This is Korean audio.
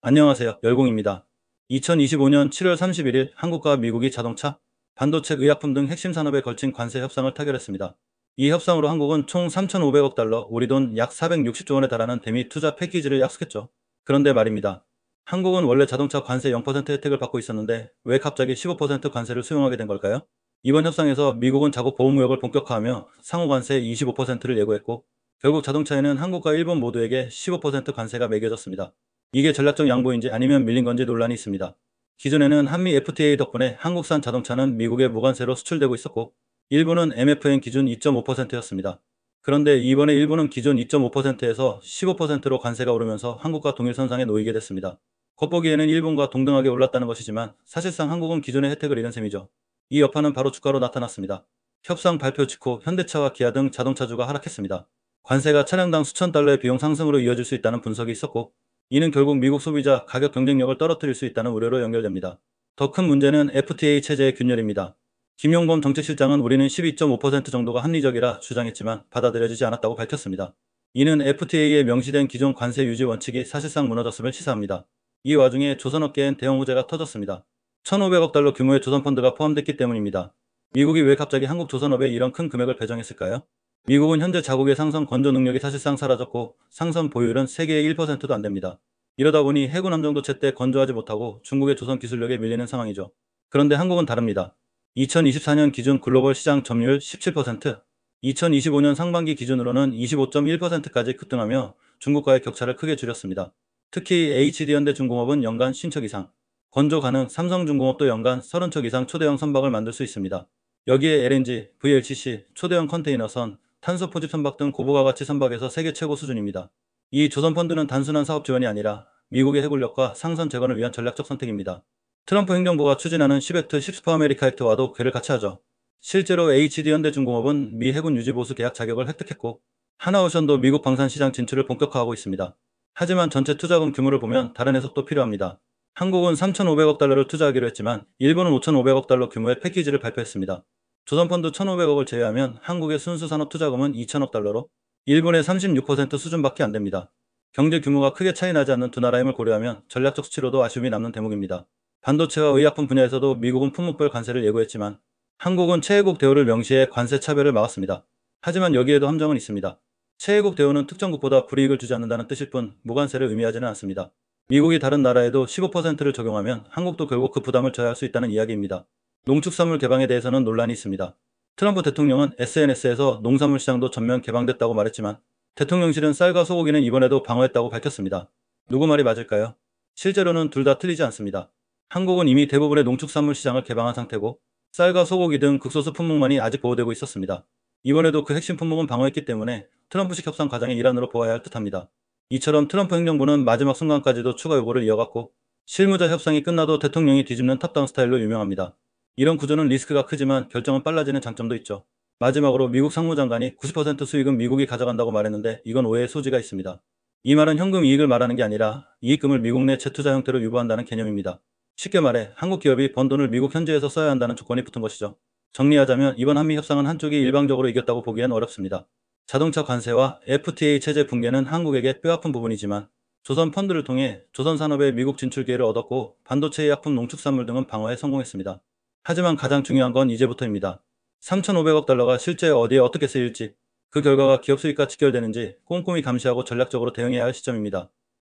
안녕하세요. 열공입니다. 2025년 7월 31일 한국과 미국이 자동차, 반도체, 의약품 등 핵심 산업에 걸친 관세 협상을 타결했습니다. 이 협상으로 한국은 총 3,500억 달러, 우리 돈 약 460조 원에 달하는 대미 투자 패키지를 약속했죠. 그런데 말입니다. 한국은 원래 자동차 관세 0% 혜택을 받고 있었는데 왜 갑자기 15% 관세를 수용하게 된 걸까요? 이번 협상에서 미국은 자국 보호무역을 본격화하며 상호 관세 25%를 예고했고, 결국 자동차에는 한국과 일본 모두에게 15% 관세가 매겨졌습니다. 이게 전략적 양보인지 아니면 밀린 건지 논란이 있습니다. 기존에는 한미 FTA 덕분에 한국산 자동차는 미국에 무관세로 수출되고 있었고, 일본은 MFN 기준 2.5%였습니다. 그런데 이번에 일본은 기존 2.5%에서 15%로 관세가 오르면서 한국과 동일선상에 놓이게 됐습니다. 겉보기에는 일본과 동등하게 올랐다는 것이지만 사실상 한국은 기존의 혜택을 잃은 셈이죠. 이 여파는 바로 주가로 나타났습니다. 협상 발표 직후 현대차와 기아 등 자동차주가 하락했습니다. 관세가 차량당 수천 달러의 비용 상승으로 이어질 수 있다는 분석이 있었고, 이는 결국 미국 소비자 가격 경쟁력을 떨어뜨릴 수 있다는 우려로 연결됩니다. 더 큰 문제는 FTA 체제의 균열입니다. 김용범 정책실장은 우리는 12.5% 정도가 합리적이라 주장했지만 받아들여지지 않았다고 밝혔습니다. 이는 FTA에 명시된 기존 관세 유지 원칙이 사실상 무너졌음을 시사합니다. 이 와중에 조선업계엔 대형 호재가 터졌습니다. 1,500억 달러 규모의 조선펀드가 포함됐기 때문입니다. 미국이 왜 갑자기 한국 조선업에 이런 큰 금액을 배정했을까요? 미국은 현재 자국의 상선 건조 능력이 사실상 사라졌고 상선 보유율은 세계의 1%도 안 됩니다. 이러다 보니 해군 함정도 제때 건조하지 못하고 중국의 조선 기술력에 밀리는 상황이죠. 그런데 한국은 다릅니다. 2024년 기준 글로벌 시장 점유율 17%, 2025년 상반기 기준으로는 25.1%까지 급등하며 중국과의 격차를 크게 줄였습니다. 특히 HD현대중공업은 연간 50척 이상, 건조 가능 삼성중공업도 연간 30척 이상 초대형 선박을 만들 수 있습니다. 여기에 LNG, VLCC, 초대형 컨테이너선, 탄소 포집 선박 등 고부가 가치 선박에서 세계 최고 수준입니다. 이 조선펀드는 단순한 사업 지원이 아니라 미국의 해군력과 상선 재건을 위한 전략적 선택입니다. 트럼프 행정부가 추진하는 10액트 십스퍼 아메리카 액트와도 궤를 같이 하죠. 실제로 HD현대중공업은 미 해군 유지보수 계약 자격을 획득했고, 하나오션도 미국 방산 시장 진출을 본격화하고 있습니다. 하지만 전체 투자금 규모를 보면 다른 해석도 필요합니다. 한국은 3,500억 달러를 투자하기로 했지만 일본은 5,500억 달러 규모의 패키지를 발표했습니다. 조선펀드 1,500억을 제외하면 한국의 순수 산업 투자금은 2,000억 달러로 일본의 36% 수준밖에 안 됩니다. 경제 규모가 크게 차이 나지 않는 두 나라의 힘을 고려하면 전략적 수치로도 아쉬움이 남는 대목입니다. 반도체와 의약품 분야에서도 미국은 품목별 관세를 예고했지만 한국은 최애국 대우를 명시해 관세 차별을 막았습니다. 하지만 여기에도 함정은 있습니다. 최애국 대우는 특정 국보다 불이익을 주지 않는다는 뜻일 뿐 무관세를 의미하지는 않습니다. 미국이 다른 나라에도 15%를 적용하면 한국도 결국 그 부담을 져야 할 수 있다는 이야기입니다. 농축산물 개방에 대해서는 논란이 있습니다. 트럼프 대통령은 SNS에서 농산물 시장도 전면 개방됐다고 말했지만 대통령실은 쌀과 소고기는 이번에도 방어했다고 밝혔습니다. 누구 말이 맞을까요? 실제로는 둘 다 틀리지 않습니다. 한국은 이미 대부분의 농축산물 시장을 개방한 상태고 쌀과 소고기 등 극소수 품목만이 아직 보호되고 있었습니다. 이번에도 그 핵심 품목은 방어했기 때문에 트럼프식 협상 과정의 일환으로 보아야 할 듯합니다. 이처럼 트럼프 행정부는 마지막 순간까지도 추가 요구를 이어갔고 실무자 협상이 끝나도 대통령이 뒤집는 탑다운 스타일로 유명합니다. 이런 구조는 리스크가 크지만 결정은 빨라지는 장점도 있죠. 마지막으로 미국 상무장관이 90% 수익은 미국이 가져간다고 말했는데 이건 오해의 소지가 있습니다. 이 말은 현금 이익을 말하는 게 아니라 이익금을 미국 내 재투자 형태로 유보한다는 개념입니다. 쉽게 말해 한국 기업이 번 돈을 미국 현지에서 써야 한다는 조건이 붙은 것이죠. 정리하자면 이번 한미 협상은 한쪽이 일방적으로 이겼다고 보기엔 어렵습니다. 자동차 관세와 FTA 체제 붕괴는 한국에게 뼈아픈 부분이지만 조선 펀드를 통해 조선 산업의 미국 진출 기회를 얻었고 반도체, 약품, 농축산물 등은 방어에 성공했습니다. 하지만 가장 중요한 건 이제부터입니다. 3,500억 달러가 실제 어디에 어떻게 쓰일지, 그 결과가 기업 수익과 직결되는지 꼼꼼히 감시하고 전략적으로 대응해야 할 시점입니다.